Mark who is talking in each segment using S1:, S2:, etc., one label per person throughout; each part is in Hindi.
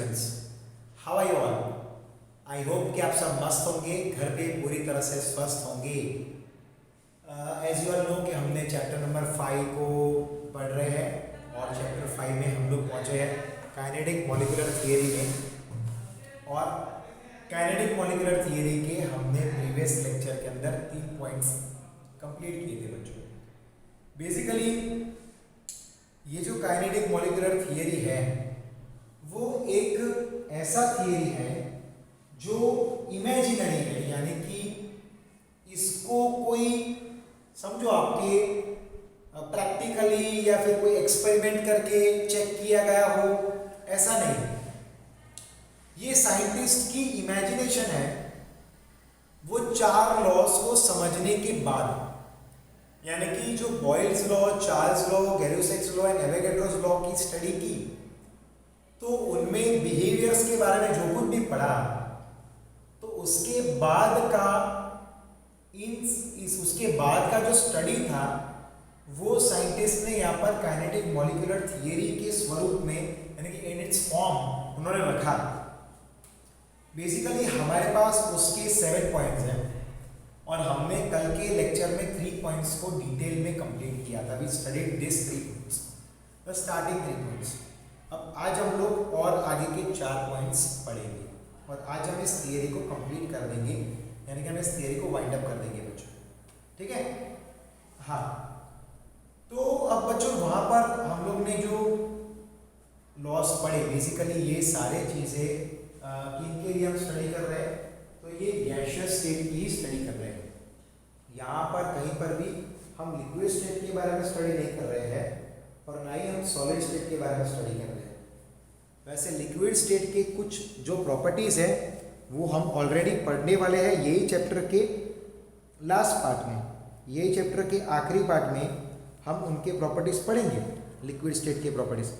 S1: Students, how are you all? I hope कि आप सब मस्त होंगे, घर पे पूरी तरह से स्वस्थ होंगे। एज यू ऑल नो कि हमने चैप्टर नंबर 5 को पढ़ रहे हैं और चैप्टर 5 में हम लोग पहुंचे हैं काइनेटिक मॉलिक्यूलर थियरी में। और काइनेटिक मॉलिक्यूलर थियरी के हमने प्रीवियस लेक्चर के अंदर 3 पॉइंट्स कंप्लीट किए थे बच्चों। बेसिकली ये जो काइनेटिक मॉलिक्यूलर थियरी है वो एक ऐसा थियरी है जो इमेजिनरी है, यानी कि इसको कोई समझो आपके प्रैक्टिकली या फिर कोई एक्सपेरिमेंट करके चेक किया गया हो, ऐसा नहीं। ये साइंटिस्ट की इमेजिनेशन है। वो 4 लॉस को समझने के बाद, यानी कि जो Boyle's law, Charles law, Gay Lussac's law and Avogadro's law की स्टडी की, तो उनमें बिहेवियर्स के बारे में जो कुछ भी पढ़ा, तो उसके बाद का उसके बाद का जो स्टडी था वो साइंटिस्ट ने यहाँ पर काइनेटिक मॉलिक्यूलर थियरी के स्वरूप में, यानी कि इन इट्स फॉर्म उन्होंने रखा। बेसिकली हमारे पास उसके 7 पॉइंट्स हैं और हमने कल के लेक्चर में 3 पॉइंट्स को डिटेल में कंप्लीट किया था। We studied this 3 points, the starting 3 points. अब आज हम लोग और आगे के 4 पॉइंट्स पढ़ेंगे और आज हम इस थियरी को कंप्लीट कर देंगे, यानी कि हम इस थियरी को वाइंड अप कर देंगे बच्चों, ठीक है? हाँ, तो अब बच्चों वहाँ पर हम लोग ने जो लॉस पढ़े, बेसिकली ये सारे चीज़ें किनके लिए हम स्टडी कर रहे हैं, तो ये गैसियस स्टेट की ही स्टडी कर रहे हैं। यहाँ पर कहीं पर भी हम लिक्विड स्टेट के बारे में स्टडी नहीं कर रहे हैं और ना ही हम सॉलिड स्टेट के बारे में स्टडी कर रहे हैं। वैसे लिक्विड स्टेट के कुछ जो प्रॉपर्टीज़ है वो हम ऑलरेडी पढ़ने वाले हैं यही चैप्टर के लास्ट पार्ट में, यही चैप्टर के आखिरी पार्ट में हम उनके प्रॉपर्टीज़ पढ़ेंगे, लिक्विड स्टेट के प्रॉपर्टीज़।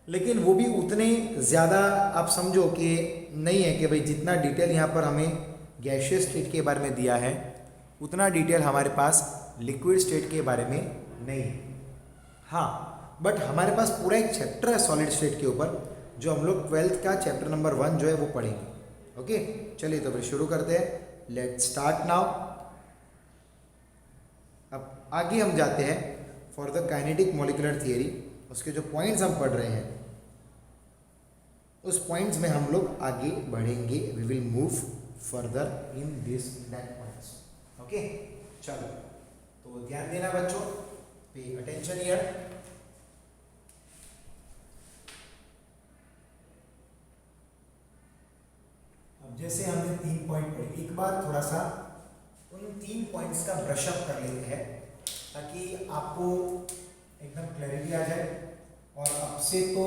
S1: लेकिन वो भी उतने ज़्यादा आप समझो कि नहीं है कि भाई जितना डिटेल यहाँ पर हमें गैसियस स्टेट के बारे में दिया है उतना डिटेल हमारे पास लिक्विड स्टेट के बारे में नहीं है। हाँ, बट हमारे पास पूरा एक चैप्टर है सॉलिड स्टेट के ऊपर जो हम लोग 12th का चैप्टर नंबर 1 जो है वो पढ़ेंगे। ओके, चलिए तो फिर शुरू करते हैं। Let's start now. अब आगे हम जाते हैं for the kinetic molecular theory. उसके जो पॉइंट्स हम पढ़ रहे हैं उस पॉइंट्स में हम लोग आगे बढ़ेंगे। We will move further in this that points. Okay, चलो तो ध्यान देना बच्चों, पे अटेंशन हियर। अब जैसे हमने 3 पॉइंट पढ़े, एक बार थोड़ा सा उन 3 पॉइंट्स का ब्रशअप कर लेते हैं ताकि आपको एकदम क्लैरिटी आ जाए। और अब से तो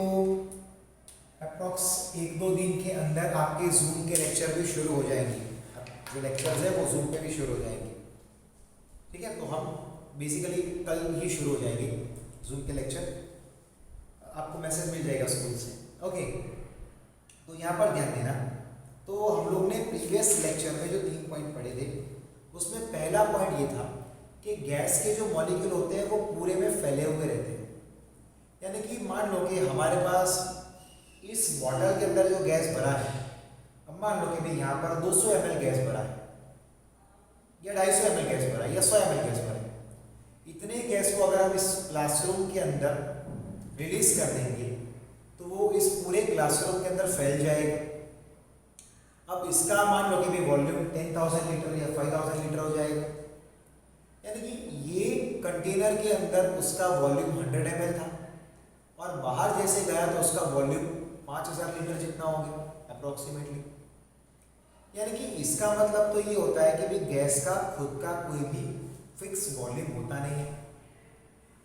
S1: अप्रॉक्स 1-2 दिन के अंदर आपके जूम के लेक्चर भी शुरू हो जाएंगे। जो लेक्चर्स है वो जूम पे भी शुरू हो जाएंगे, ठीक है? तो हम बेसिकली कल ही शुरू हो जाएंगे जूम के लेक्चर, आपको मैसेज मिल जाएगा स्कूल से। ओके, तो यहाँ पर ध्यान देना। तो हम लोग ने प्रीवियस लेक्चर में जो 3 पॉइंट पढ़े थे उसमें पहला पॉइंट ये था कि गैस के जो मॉलिक्यूल होते हैं वो पूरे में फैले हुए रहते हैं। यानी कि मान लो कि हमारे पास इस बॉटल के अंदर जो गैस भरा है, अब मान लो कि भाई यहाँ पर 200 ml गैस भरा है या 250 ml गैस भरा है या 100 ml गैस भरा है। इतने गैस को अगर हम इस क्लासरूम के अंदर रिलीज कर देंगे तो वो इस पूरे क्लासरूम के अंदर फैल जाएगा। अब इसका मान लो कि भाई वॉल्यूम 10,000 लीटर या 5,000 लीटर हो जाएगा। यानी कि ये कंटेनर के अंदर उसका वॉल्यूम 100 ml था और बाहर जैसे गया तो उसका वॉल्यूम 5,000 लीटर जितना हो गया अप्रोक्सीमेटली। यानी कि इसका मतलब तो ये होता है कि भाई गैस का खुद का कोई भी फिक्स वॉल्यूम होता नहीं है।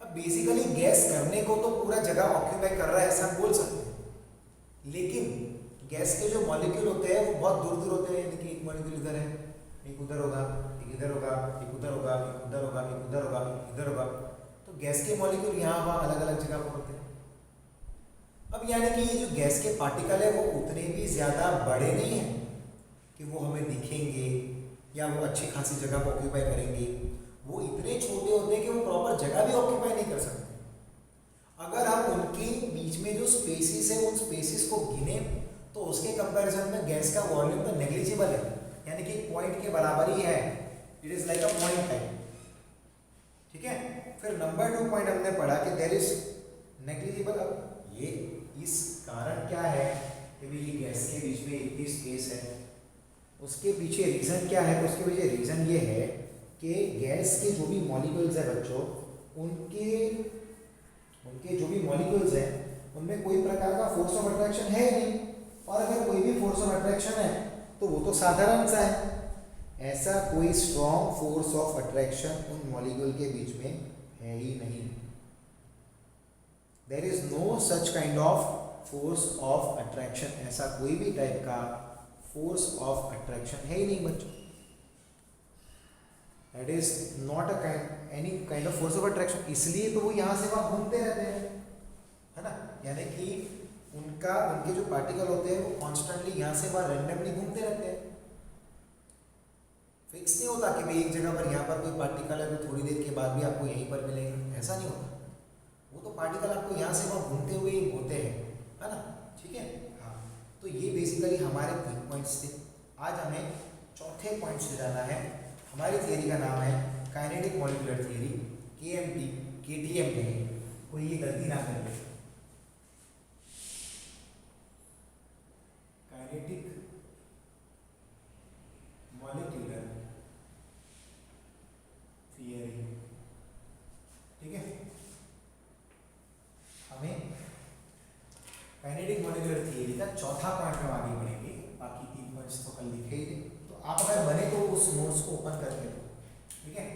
S1: अब बेसिकली गैस करने को तो पूरा जगह ऑक्यूपाई कर रहा है ऐसा बोल सकते हैं, लेकिन गैस के जो मॉलिक्यूल होते हैं वो बहुत दूर दूर होते हैं। यानी कि एक मॉलिक्यूल इधर है, एक उधर होगा, एक इधर होगा, एक उधर होगा, एक उधर होगा, एक उधर होगा, एक इधर होगा। तो गैस के मॉलिक्यूल यहाँ वहाँ अलग अलग जगह पर होते हैं। अब यानी कि ये जो गैस के पार्टिकल है वो उतने भी ज़्यादा बड़े नहीं हैं कि वो हमें दिखेंगे या वो अच्छी खासी जगह को ऑक्यूपाई करेंगे। वो इतने छोटे होते हैं कि वो प्रॉपर जगह भी ऑक्यूपाई नहीं कर सकते। अगर हम उनके बीच में जो स्पेसिस है उन स्पेसिस को गिने तो उसके कंपैरिजन में गैस का वॉल्यूम तो नेग्लिजिबल है, यानी कि पॉइंट के बराबर ही है, it is like a point type. ठीक है, फिर नंबर 2 पॉइंट हमने पढ़ा कि देयर इज नेग्लिजिबल। अब ये इस कारण क्या है कि भाई ये गैस के बीच में इतनी स्पेस है, उसके पीछे रीज़न क्या है? उसके पीछे रीज़न ये है कि गैस के जो भी मॉलिक्यूल्स हैं बच्चों, उनके उनके जो भी मॉलिक्यूल्स हैं उनमें कोई प्रकार का फोर्स ऑफ अट्रैक्शन है ही नहीं, और अगर कोई भी फोर्स ऑफ अट्रैक्शन है तो वो तो साधारण सा है। ऐसा कोई स्ट्रॉन्ग फोर्स ऑफ अट्रैक्शन उन मॉलिक्यूल के बीच में है ही नहीं। There is no such kind of force of attraction, ऐसा कोई भी टाइप का फोर्स ऑफ अट्रैक्शन है ही नहीं बच्चों। That is not a kind any kind of force of attraction, इसलिए तो वो यहाँ से वहाँ घूमते रहते हैं, है ना। यानी कि उनके जो पार्टिकल होते हैं वो कॉन्स्टेंटली यहाँ से वहाँ रैंडमली घूमते रहते हैं। फिक्स नहीं होता कि भाई एक जगह पर यहाँ पर कोई पार्टिकल है तो थोड़ी देर के बाद भी आपको यहीं पर मिलेगा, ऐसा नहीं होता। वो तो पार्टिकल आपको यहाँ से वहाँ घूमते हुए ही होते हैं, है ना। ठीक है, हाँ। तो ये बेसिकली हमारे 3 पॉइंट्स थे। आज हमें चौथे पॉइंट से जाना है। हमारी थियरी का नाम है kinetic molecular theory, KMT, KTM नहीं, कोई ये गलती ना कर ले। काइनेटिक मॉलिक्यूलर थियरी, ठीक है। हमें काइनेटिक मॉलिक्यूलर थियरी का चौथा पॉइंट हम आगे बढ़ेंगे, बाकी 3 पॉइंट्स तो कल लिखे ही थे। तो आप अगर बने तो उस नोट्स को ओपन करके लो, ठीक है।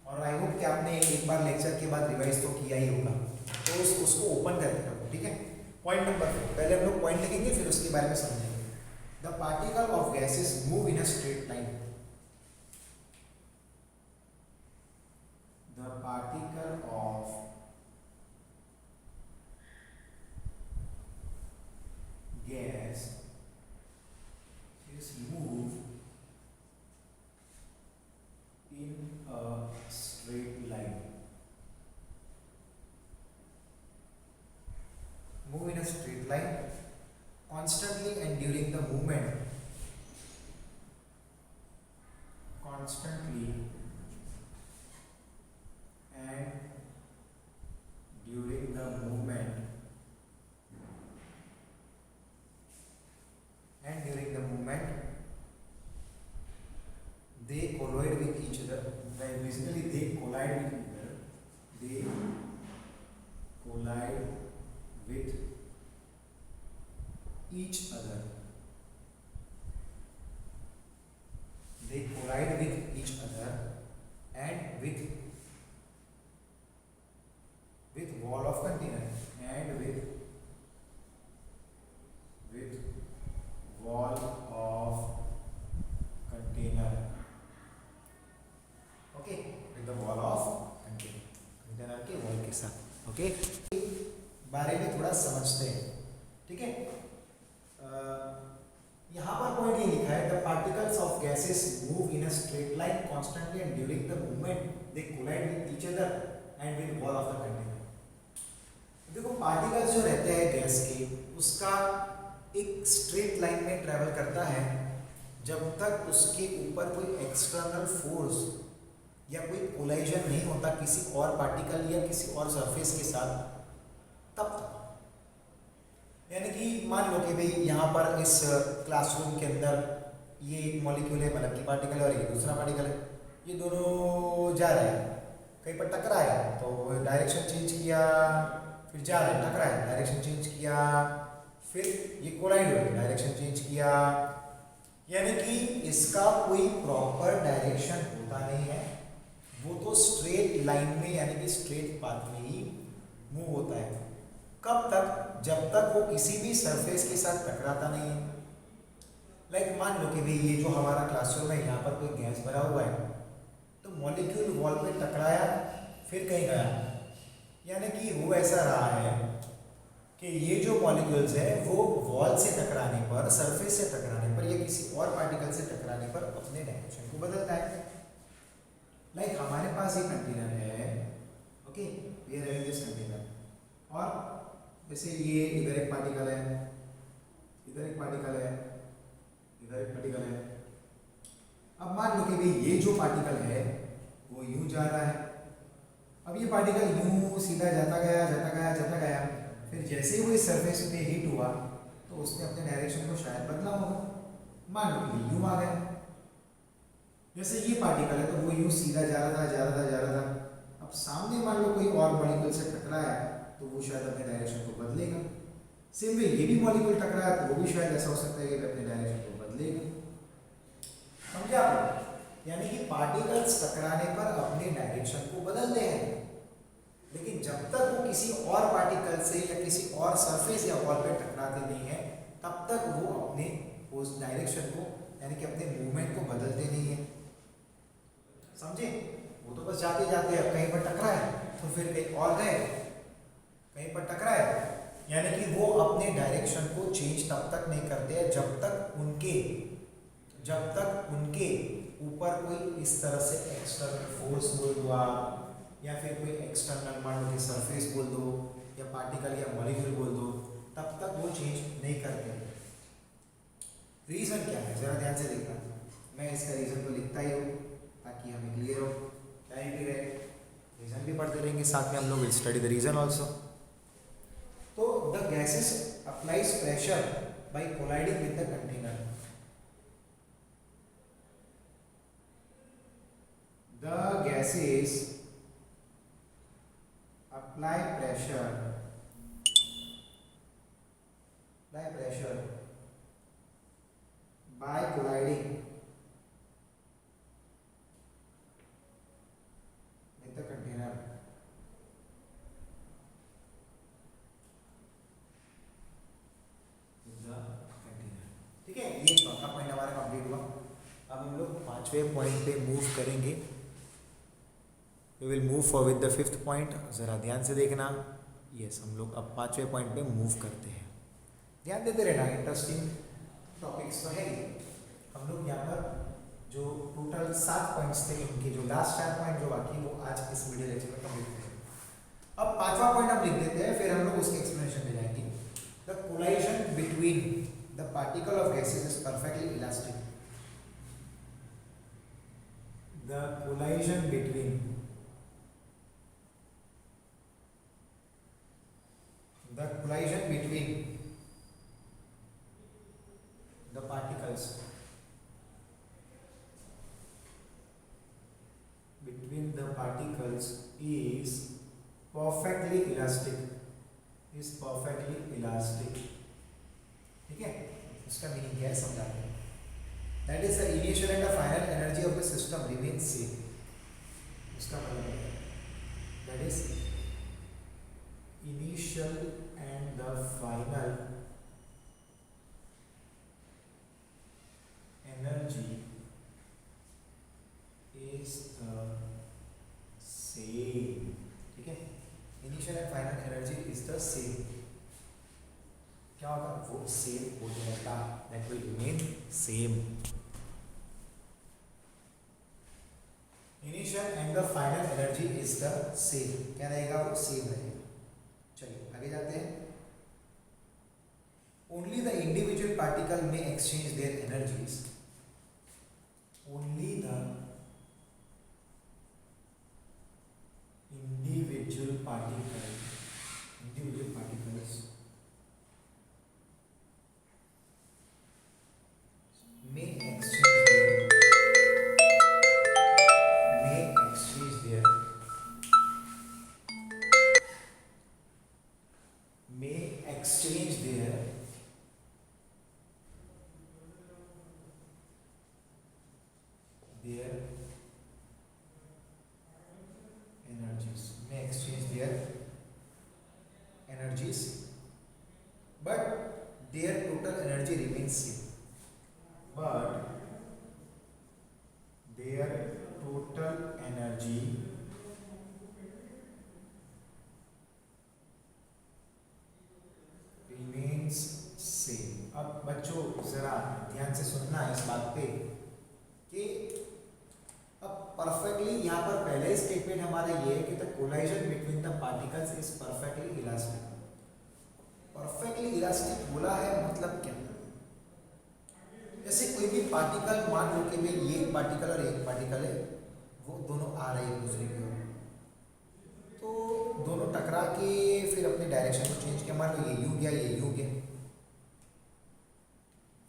S1: और आई होप कि आपने एक बार लेक्चर के बाद रिवाइज तो किया ही होगा, तो उसको ओपन करके रखो, ठीक है। पॉइंट नंबर 4, पहले हम लोग पॉइंट लिखेंगे फिर उसके बारे में समझेंगे। The particle of gases move in a straight line. The particle of gas is move in a straight line. Move in a straight line constantly, and during the movement, constantly and during the movement, they collide with each other. Basically they collide with each other. They collide with each other. They collide with each other and with wall of container, and with wall of container. Okay, with the wall of container के wall के साथ, okay, बारे में थोड़ा समझते हैं, ठीक है। यहाँ पर पॉइंट ये लिखा है, the particles of gases move in a straight line constantly, and during the movement they collide with each other and with wall of the container. देखो, पार्टिकल्स जो रहते हैं गैस के, उसका एक स्ट्रेट लाइन में ट्रेवल करता है जब तक उसके ऊपर कोई एक्सटर्नल फोर्स या कोई कोलाइजन नहीं होता किसी और पार्टिकल या किसी और सरफेस के साथ, तब तक। यानी कि मान लो कि भाई यहाँ पर इस क्लासरूम के अंदर ये एक मॉलिक्यूल है, मतलब की पार्टिकल है, और ये दूसरा पार्टिकल है, ये दोनों जा रहे हैं, कहीं पर टकराया तो डायरेक्शन चेंज किया, फिर जा रहे हैं, टकराया, डायरेक्शन चेंज किया, फिर ये कोलाइड हुए, डायरेक्शन चेंज किया। यानी कि इसका कोई प्रॉपर डायरेक्शन होता नहीं है, वो तो स्ट्रेट लाइन में यानी कि स्ट्रेट पाथ में ही मूव होता है। कब तक? जब तक वो किसी भी सरफेस के साथ टकराता नहीं है। लाइक मान लो कि भाई ये जो हमारा क्लासरूम है, यहाँ पर कोई गैस भरा हुआ है, तो मॉलिक्यूल वॉल पे टकराया, फिर कहीं गया, यानी कि वो ऐसा रहा है कि ये जो मॉलिक्यूल्स है वो वॉल से टकराने पर, सरफेस से टकराने पर या किसी और पार्टिकल से टकराने पर अपने डायरेक्शन को बदलता है। लाइक हमारे पास एक कंटेनर है, okay, we are having this container, और जैसे ये इधर एक पार्टिकल है, इधर एक पार्टिकल है, इधर एक पार्टिकल है। अब मान लो कि भाई ये जो पार्टिकल है वो यूं जा रहा है। अब ये पार्टिकल यूं सीधा जाता गया जाता गया जाता गया, फिर जैसे ही वो इस सरफेस पे हिट हुआ तो उसने अपने डायरेक्शन को शायद बदला होगा। मान लो कि यूं आ गया, जैसे ये पार्टिकल है तो वो यूं सीधा जा रहा था जा रहा था जा रहा था। अब सामने मान लो कोई और मॉलिक्यूल से टकराया तो वो शायद अपने डायरेक्शन को बदलेगा। सेम वे ये भी मॉलिक्यूल टकराया तो वो भी शायद ऐसा हो सकता है कि अपने डायरेक्शन को बदलेगा। समझे आप? यानी कि पार्टिकल्स टकराने पर अपने डायरेक्शन को बदलते हैं, लेकिन जब तक वो किसी और पार्टिकल से या किसी और सरफेस या वॉल पे टकराते नहीं है तब तक वो अपने उस डायरेक्शन को यानी कि अपने मूवमेंट को बदलते नहीं है। समझे? वो तो बस जाते जाते अब कहीं पर टकराए तो फिर कहीं और गए, कहीं पर टकराए, यानी कि वो अपने डायरेक्शन को चेंज तब तक नहीं करते हैं जब तक उनके ऊपर कोई इस तरह से एक्सटर्नल फोर्स बोल दो आप, या फिर कोई एक्सटर्नल मान लो कि सरफेस बोल दो या पार्टिकल या मॉलिक्यूल बोल दो, तब तक वो चेंज नहीं करते। रीज़न क्या है ज़रा ध्यान से देखना। मैं इसका रीज़न तो लिखता ही हूँ ताकि हमें क्लियर हो, टाइम भी रहे, रीज़न भी पढ़ते रहेंगे साथ में हम लोग, will study the reason also. तो the gases applies pressure by colliding with the container. The gases apply pressure by colliding with the container. ठीक है, ये चौथा पॉइंट हमारा कंप्लीट हुआ। अब हम लोग पांचवें पॉइंट पे मूव करेंगे। We will move forward with the fifth point। ज़रा ध्यान से देखना। यस, हम लोग अब पांचवें पॉइंट पे मूव करते हैं। ध्यान देते रहना, इंटरेस्टिंग टॉपिक्स तो है ही। हम लोग यहाँ पर जो टोटल 7 पॉइंट्स थे उनके जो लास्ट 4 पॉइंट जो बाकी वो आज इस वीडियो लेक्चर में कंप्लीट करेंगे। अब पांचवा पॉइंट हम लिख देते हैं, फिर हम लोग उसके एक्सप्लेनेशन में जाएंगे। The collision between the particle of gases is perfectly elastic. The collision between the collision between the particles is perfectly elastic। ठीक है, इसका मीनिंग क्या है समझाते हैं। That is the initial and the final energy of the system remain same. इसका मतलब है that is initial and the final energy is the same। ठीक है, initial and final energy is the same। क्या होगा? वो सेम हो जाएगा, that will remain same। initial and the final energy is the same। क्या रहेगा? वो सेम रहेगा। चलिए आगे जाते हैं। ओनली द इंडिविजुअल पार्टिकल में exchange their energies. Only the individual particles में exchange their energies, but their total energy remains same। But their total energy remains same। अब बच्चों जरा ध्यान से सुनना इस बात पे कि अब परफेक्टली यहाँ पर पहले स्टेटमेंट हमारा ये है कि the collision between the particles is perfectly elastic. Perfectly elastic बोला है मतलब क्या? जैसे कोई भी पार्टिकल, मान लो कि भाई ये एक पार्टिकल और एक पार्टिकल है, वो दोनों आ रहे हैं एक दूसरे की ओर, तो दोनों टकरा के फिर अपने डायरेक्शन को चेंज किया, मान लो ये यूं गया ये यूं गया।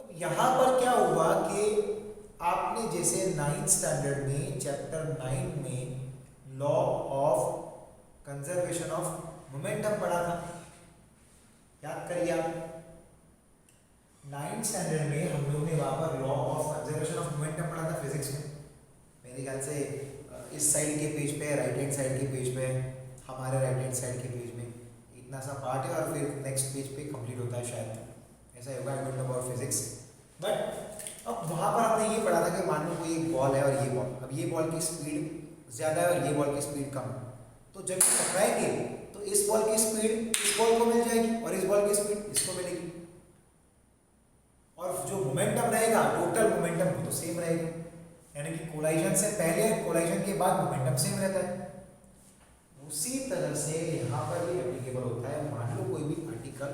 S1: अब यहाँ पर क्या हुआ कि आपने जैसे 9th स्टैंडर्ड में चैप्टर 9 में law of conservation of momentum पढ़ा था, याद करिए आप। 9th स्टैंडर्ड में हम लोग ने वहाँ पर law of conservation of momentum पढ़ा था फिजिक्स में, मेरे ख्याल से इस साइड के पेज पे, राइट हैंड साइड के पेज पे, हमारे राइट हैंड साइड के पेज में इतना सा पार्ट है और फिर नेक्स्ट पेज पे कंप्लीट होता है शायद, ऐसा होगा, I don't know about physics. But अब वहाँ पर हमने ये पढ़ा था कि मान लो कोई एक बॉल है और ये बॉल, अब ये बॉल की स्पीड ज़्यादा है और ये बॉल की स्पीड कम है, तो जब टकराएंगे तो इस बॉल की स्पीड इस बॉल को मिल जाएगी और इस बॉल की स्पीड इसको मिलेगी, और जो मोमेंटम रहेगा टोटल मोमेंटम वो तो सेम रहेगा, यानी कि कोलाइजन से पहले कोलाइजन के बाद मोमेंटम सेम रहता है। उसी तरह से यहाँ पर भी एप्लीकेबल होता है। मान लो कोई भी पार्टिकल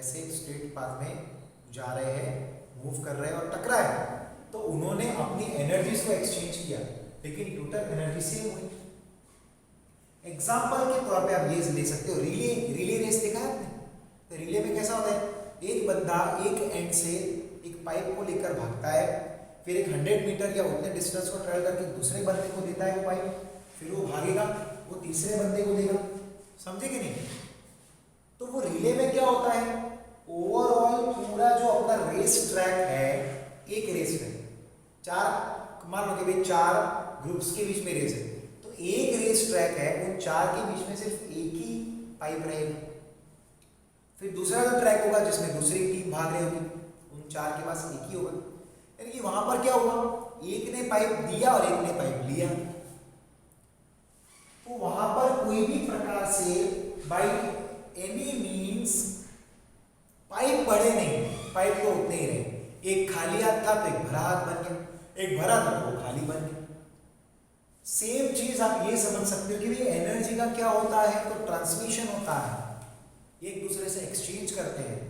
S1: ऐसे स्ट्रेट पाथ में जा रहे हैं, मूव कर रहे हैं और टकराए, तो उन्होंने अपनी एनर्जीज को एक्सचेंज किया लेकिन टोटल एनर्जी सेम हुई। एग्जाम्पल के तौर पे आप ये ले सकते हो, रिले रेस देखा है आपने? तो रिले में कैसा होता है, एक बंदा एक एंड से एक पाइप को लेकर भागता है, फिर एक 100 मीटर या उतने डिस्टेंस को ट्रेवल करके दूसरे बंदे को देता है वो पाइप, फिर वो भागेगा, वो तीसरे बंदे को देगा, समझे कि नहीं? तो वो रिले में क्या होता है, ओवरऑल पूरा जो अपना रेस ट्रैक है, एक रेस है, चार, मान लो कि भाई 4 ग्रुप्स के बीच में रेस है, तो एक रेस ट्रैक है, उन 4 के बीच में सिर्फ एक ही पाइप रहेगा। फिर दूसरा जो ट्रैक होगा जिसमें दूसरी टीम भाग रही होगी, उन 4 के पास एक ही होगा। यानी कि वहां पर क्या हुआ, एक ने पाइप दिया और एक ने पाइप लिया, तो वहां पर कोई भी प्रकार से बाय एनी मींस पाइप बढ़े नहीं, पाइप तो उतने ही रहे। एक खाली हाथ था तो एक भरा हाथ बन गया, एक भरा था तो वो खाली बन गया। सेम चीज आप ये समझ सकते हो कि भाई एनर्जी का क्या होता है, तो ट्रांसमिशन होता है, एक दूसरे से एक्सचेंज करते हैं।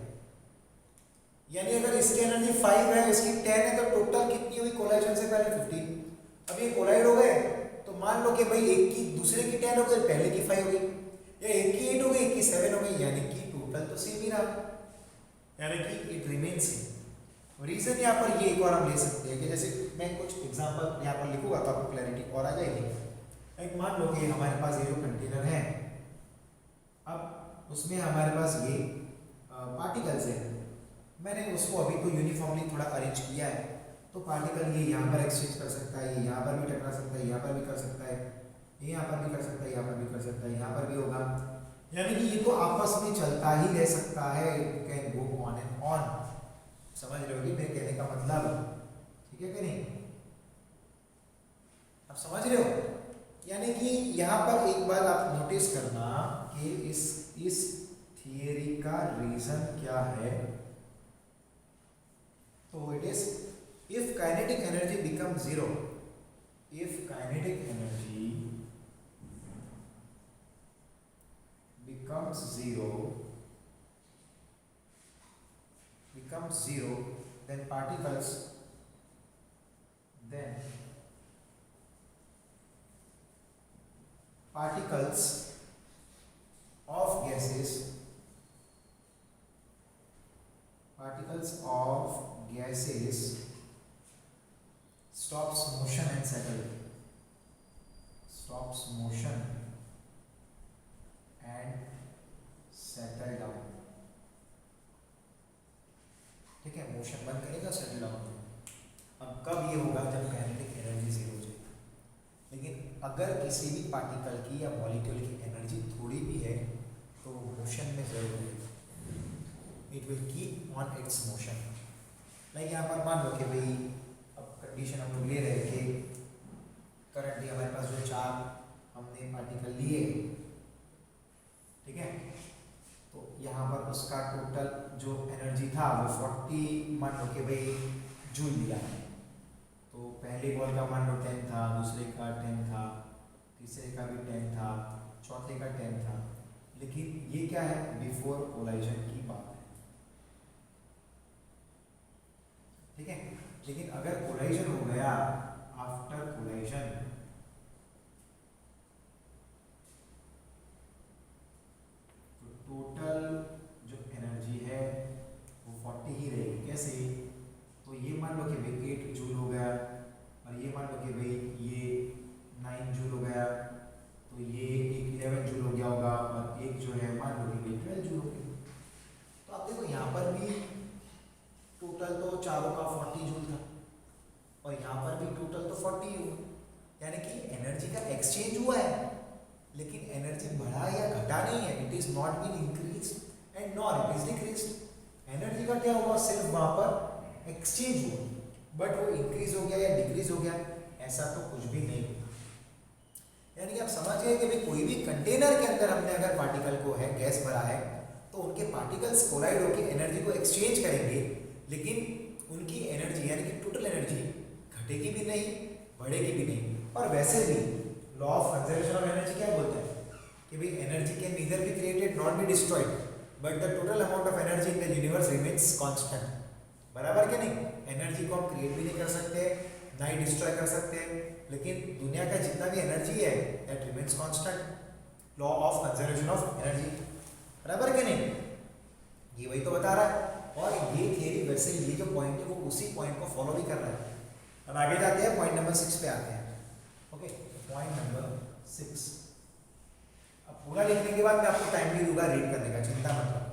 S1: यानी अगर इसकी एनर्जी 5 है, इसकी 10 है, तो टोटल कितनी हुई कोलाइजन से पहले 15। अब ये कोलाइड हो गए तो मान लो कि भाई एक की दूसरे की 10 हो गई, पहले की 5 हो गई, या एक की 8 हो गई, एक की 7 हो गई, यानी कि टोटल तो सेम ही रहा, यानी कि इट रिमेन्स सेम। रीजन यहाँ पर ये एक और हम ले सकते हैं कि जैसे मैं कुछ एग्जांपल यहाँ पर लिखूंगा तो आपको क्लैरिटी और आ जाएगी। एक मान लो कि हमारे पास ये जो कंटेनर है, अब उसमें हमारे पास ये पार्टिकल्स है, मैंने उसको अभी तो यूनिफॉर्मली थोड़ा अरेंज किया है, तो पार्टिकल ये यहाँ पर एक्सचेंज कर सकता है, ये यहाँ पर भी टकरा सकता है, यहाँ पर भी कर सकता है, ये यहाँ पर भी कर सकता है, यहाँ पर भी कर सकता है, यहाँ पर भी होगा, यानी कि ये तो आपस में चलता ही रह सकता है, it can go on and on. समझ रहे हो कि मेरे कहने का मतलब, ठीक है कि नहीं? आप समझ रहे हो? यानी कि यहाँ पर एक बात आप नोटिस करना कि इस थियरी का रीजन क्या है, तो it is if kinetic energy becomes zero, if kinetic energy becomes zero, then particles of gases stops motion and settle down। ठीक है, मोशन बंद करेगा, सेटल डाउन। अब कब ये होगा, जब काइनेटिक एनर्जी जीरो हो जाएगी। लेकिन अगर किसी भी पार्टिकल की या मॉलिक्यूल की एनर्जी थोड़ी भी है तो मोशन में जरूर है, it will keep on it's motion. Like यहाँ पर मान लो कि भाई अब कंडीशन हम लोग ले रहे हैं कि करंटली हमारे पास जो 4 हमने पार्टिकल लिए, ठीक है, तो यहाँ पर उसका टोटल जो एनर्जी था वो 40, मान लो कि भाई जूल दिया है। तो पहले बॉल का मान लो 10 था, दूसरे का 10 था, तीसरे का भी 10 था, चौथे का 10 था, लेकिन ये क्या है, बिफोर कोलाइजन की बात है। ठीक है, लेकिन अगर कोलाइजन हो गया, आफ्टर कोलाइजन तो टोटल जो एनर्जी है वो 40 ही रहेगी। कैसे? तो ये मान लो कि भाई 8 जूल हो गया, और ये मान लो कि भाई ये 9 जूल हो गया, तो ये एक 11 जूल हो गया होगा, और एक जो है मान लो कि भाई 12 जूल हो गया। तो आप देखो यहाँ पर भी टोटल तो चारों का 40 जूल था, और यहाँ पर भी टोटल तो 40 हुआ, यानी कि एनर्जी का एक्सचेंज हुआ है, लेकिन एनर्जी बढ़ा या घटा नहीं है। It is not been increase and nor it is decrease. Energy का क्या हुआ? सिर्फ वहां पर एक्सचेंज हुआ, बट वो इंक्रीज हो गया या डिक्रीज हो गया, ऐसा तो कुछ भी नहीं हुआ। यानी कि आप समझ गए कि भाई कोई भी कंटेनर के अंदर हमने अगर पार्टिकल को है गैस भरा है, तो उनके पार्टिकल्स कोलाइड होकर एनर्जी को एक्सचेंज करेंगे, लेकिन उनकी एनर्जी यानी कि टोटल एनर्जी घटेगी भी नहीं, बढ़ेगी भी नहीं। और वैसे भी law of conservation of energy क्या बोलता है कि भाई energy can neither be created not be destroyed, but the total amount of energy in the universe remains constant. बराबर क्या नहीं? एनर्जी को हम क्रिएट भी नहीं कर सकते, ना ही डिस्ट्रॉय कर सकते, लेकिन दुनिया का जितना भी एनर्जी है that remains constant. Law of conservation of energy. बराबर क्या नहीं? ये वही तो बता रहा है। और ये थियरी वैसे ये जो पॉइंट है वो उसी पॉइंट को फॉलो भी कर रहा है। अब आगे जाते हैं, पॉइंट नंबर 6 पे आते हैं। Okay, point number 6। अब पूरा लिखने के बाद मैं आपको टाइम भी दूंगा रीड करने का, चिंता मत करो।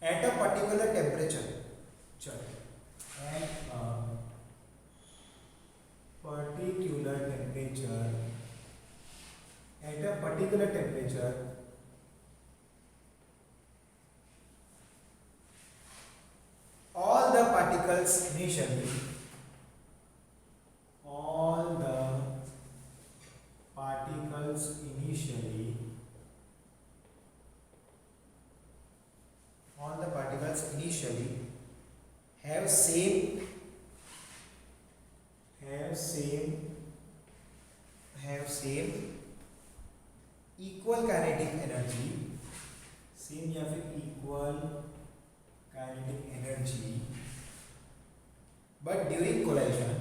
S1: एट अ पर्टिकुलर टेम्परेचर, चलो, at a particular temperature, at a particular temperature all the particles initially, all the particles initially, all the particles initially have same equal kinetic energy, same या फिर equal kinetic energy, but during collision,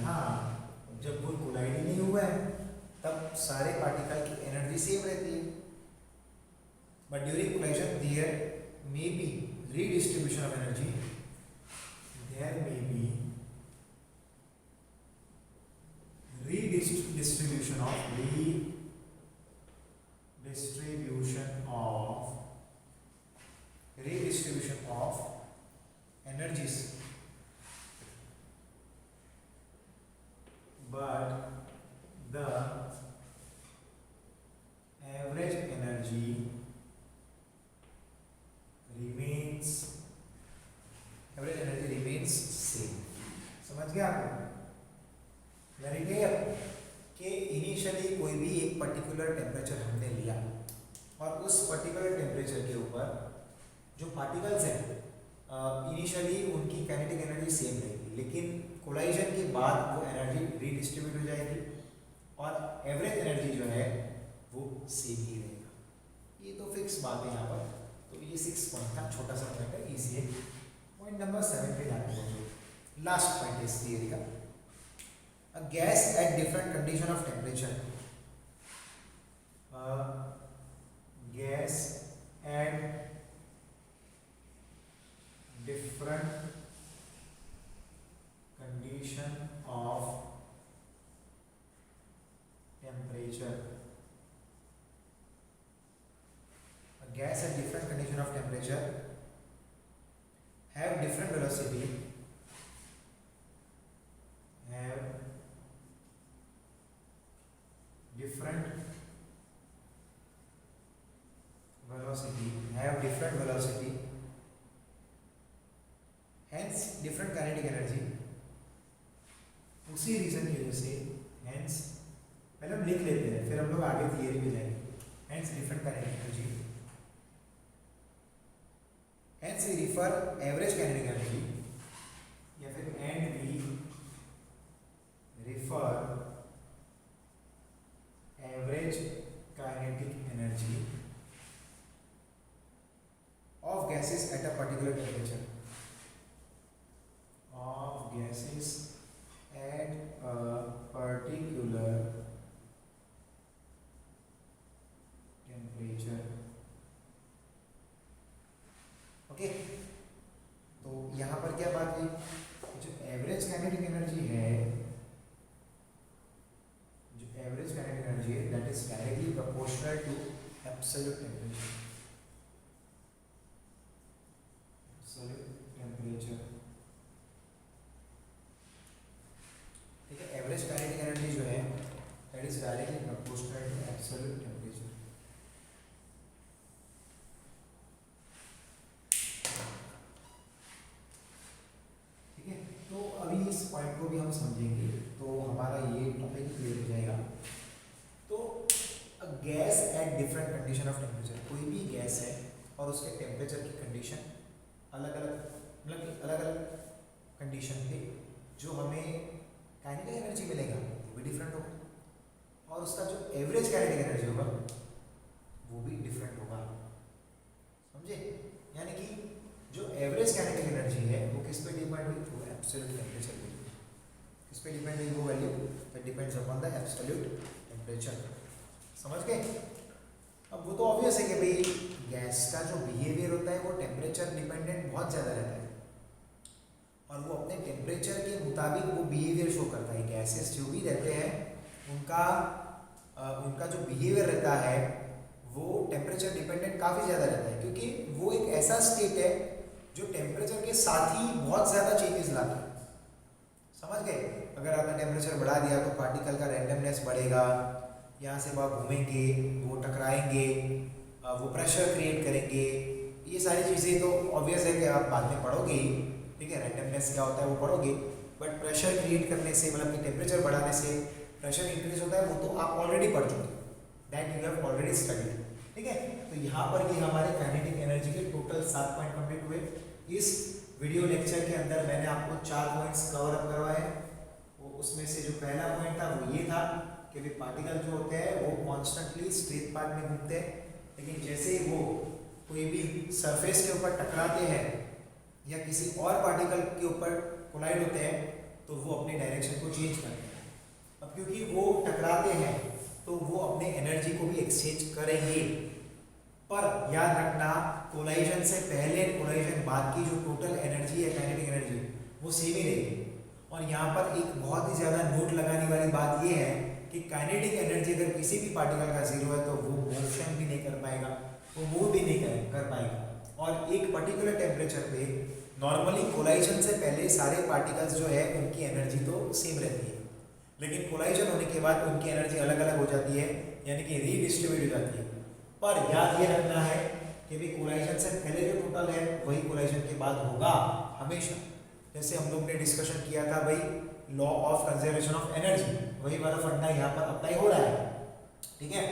S1: हाँ, जब वो कोलाइड ही नहीं हुआ है तब सारे पार्टिकल की एनर्जी सेम रहती है, but during collision there may be redistribution of energy, there may be redistribution of energies, but the average energy remains same। समझ गया आपको? यानी कि इनिशियली कोई भी एक पर्टिकुलर टेम्परेचर हमने लिया, और उस पर्टिकुलर टेम्परेचर के ऊपर जो पार्टिकल्स हैं इनिशियली उनकी काइनेटिक एनर्जी सेम रहेगी, लेकिन कोलाइजन के बाद वो एनर्जी रीडिस्ट्रीब्यूट हो जाएगी और एवरेज एनर्जी जो है वो सेम ही रहेगा। ये तो फिक्स बात है यहाँ पर। तो ये 6 पॉइंट था, छोटा सा पॉइंट है, इजी है। पॉइंट नंबर 7 पे जाते हैं, लास्ट पॉइंट इस थियरी का। A gas at different condition of temperature, gas at different condition of temperature, a gas at different condition of temperature have different velocity, have different velocity, hence different kinetic energy। उसी रीजन की वजह से hence, पहले हम लिख लेते हैं फिर हम लोग आगे थियरी में जाएंगे। hence different kinetic energy, hence we refer average kinetic energy, या फिर and we refer average kinetic energy of gases at a absolute temperature, absolute temperature, ठीक है। एवरेज काइनेटिक एनर्जी जो है that is directly proportional to absolute temperature. ठीक है, तो अभी इस पॉइंट को भी हम समझेंगे तो हमारा ये टॉपिक क्लियर हो जाएगा। तो gas at different condition of temperature, कोई भी गैस है और उसके टेम्परेचर की कंडीशन अलग अलग, मतलब अलग अलग कंडीशन पे जो हमें काइनेटिक एनर्जी मिलेगा वो भी डिफरेंट होगा, और उसका जो एवरेज काइनेटिक एनर्जी होगा वो भी डिफरेंट होगा, समझे। यानी कि जो एवरेज काइनेटिक एनर्जी है वो किस पे डिपेंड हुई, वो एब्सोल्यूट टेम्परेचर पे। किस पे डिपेंड हुई वो value, that depends upon the absolute temperature, समझ गए। अब वो तो ऑब्वियस है कि भाई गैस का जो बिहेवियर होता है वो टेम्परेचर डिपेंडेंट बहुत ज़्यादा रहता है, और वो अपने टेम्परेचर के मुताबिक वो बिहेवियर शो करता है। गैसेस जो भी रहते हैं उनका जो बिहेवियर रहता है वो टेम्परेचर डिपेंडेंट काफ़ी ज़्यादा रहता है, क्योंकि वो एक ऐसा स्टेट है जो टेम्परेचर के साथ ही बहुत ज़्यादा चेंजेस लाता है, समझ गए। अगर आपने टेम्परेचर बढ़ा दिया तो पार्टिकल का रैंडमनेस बढ़ेगा, यहाँ से वहाँ घूमेंगे, वो टकराएंगे, वो प्रेशर क्रिएट करेंगे। ये सारी चीज़ें तो ऑब्वियस है कि आप बाद में पढ़ोगे ही, ठीक है। रैंडमनेस क्या होता है वो पढ़ोगे, बट प्रेशर क्रिएट करने से, मतलब कि टेम्परेचर बढ़ाने से प्रेशर इंक्रीज होता है, वो तो आप ऑलरेडी पढ़ चुके, that you have already studied, ठीक है। तो यहाँ पर ये हमारे काइनेटिक एनर्जी के टोटल 7 पॉइंट कंप्लीट हुए। इस वीडियो लेक्चर के अंदर मैंने आपको 4 पॉइंट्स कवर अप करवाए। वो उसमें से जो पहला पॉइंट था वो ये था कि भी पार्टिकल जो होते हैं वो कॉन्स्टेंटली स्ट्रेट पाथ में घूमते हैं, लेकिन जैसे ही वो कोई भी सरफेस के ऊपर टकराते हैं या किसी और पार्टिकल के ऊपर कोलाइड होते हैं तो वो अपने डायरेक्शन को चेंज करते हैं। अब क्योंकि वो टकराते हैं तो वो अपने एनर्जी को भी एक्सचेंज करेंगे, पर याद रखना कोलाइजन से पहले कोलाइजन बाद की जो टोटल एनर्जी है, काइनेटिक एनर्जी, वो सेम ही रहेगी। और यहाँ पर एक बहुत ही ज़्यादा नोट लगाने वाली बात ये है कि काइनेटिक एनर्जी अगर किसी भी पार्टिकल का जीरो है तो वो मोशन भी नहीं कर पाएगा, वो मूव भी नहीं कर पाएगा। और एक पर्टिकुलर टेम्परेचर पे नॉर्मली कोलाइजन से पहले सारे पार्टिकल्स जो है उनकी एनर्जी तो सेम रहती है, लेकिन कोलाइजन होने के बाद उनकी एनर्जी अलग अलग हो जाती है, यानी कि रीडिस्ट्रीब्यूट हो जाती है। पर याद ये रखना है कि भी कोलाइजन से पहले जो टोटल है वही कोलाइजन के बाद होगा हमेशा। जैसे हम लोग ने डिस्कशन किया था भाई law of conservation of energy, वही वाला फंडा यहाँ पर अप्लाई हो रहा है, ठीक है।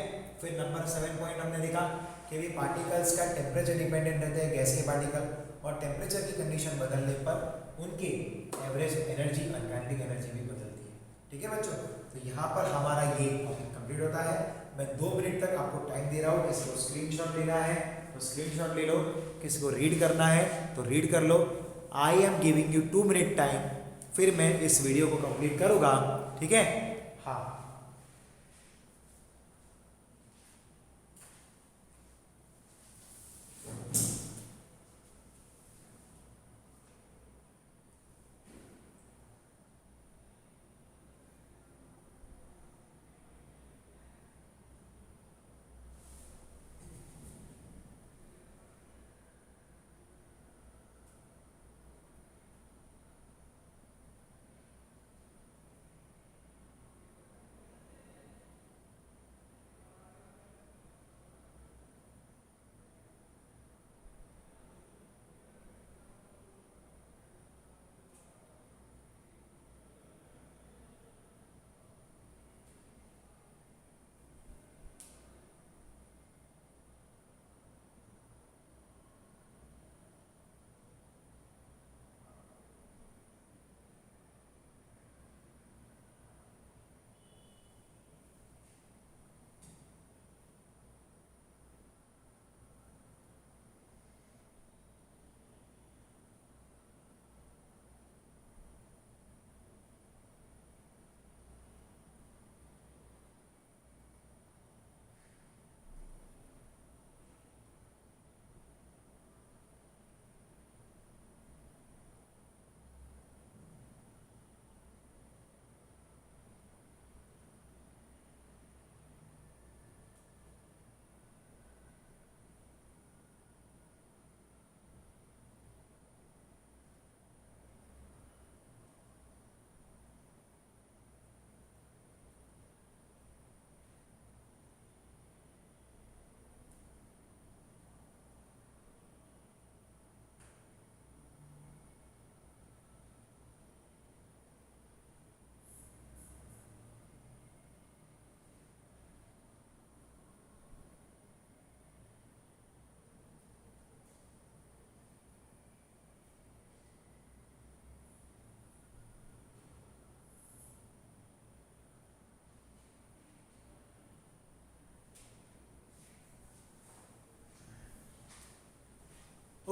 S1: फिर नंबर 7 पॉइंट हमने देखा कि भी पार्टिकल्स का टेम्परेचर डिपेंडेंट रहते हैं, गैस के पार्टिकल, और टेम्परेचर की कंडीशन बदलने पर उनकी एवरेज एनर्जी और काइनेटिक एनर्जी भी बदलती है, ठीक है बच्चों। तो यहाँ पर हमारा ये टॉपिक कंप्लीट होता है। मैं 2 मिनट तक आपको टाइम दे रहा हूँ, किसी को स्क्रीनशॉट लेना है तो स्क्रीनशॉट ले लो, किसी को रीड करना है तो रीड कर लो। I am giving you 2 minute time, फिर मैं इस वीडियो को कंप्लीट करूँगा, ठीक है। हाँ,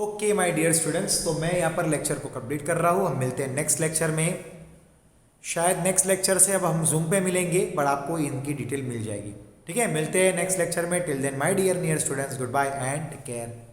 S1: ओके माय डियर स्टूडेंट्स, तो मैं यहाँ पर लेक्चर को कंप्लीट कर रहा हूँ। हम मिलते हैं नेक्स्ट लेक्चर में। शायद नेक्स्ट लेक्चर से अब हम जूम पे मिलेंगे, बट आपको इनकी डिटेल मिल जाएगी। ठीक है, मिलते हैं नेक्स्ट लेक्चर में। Till then my dear near students, good bye and take care.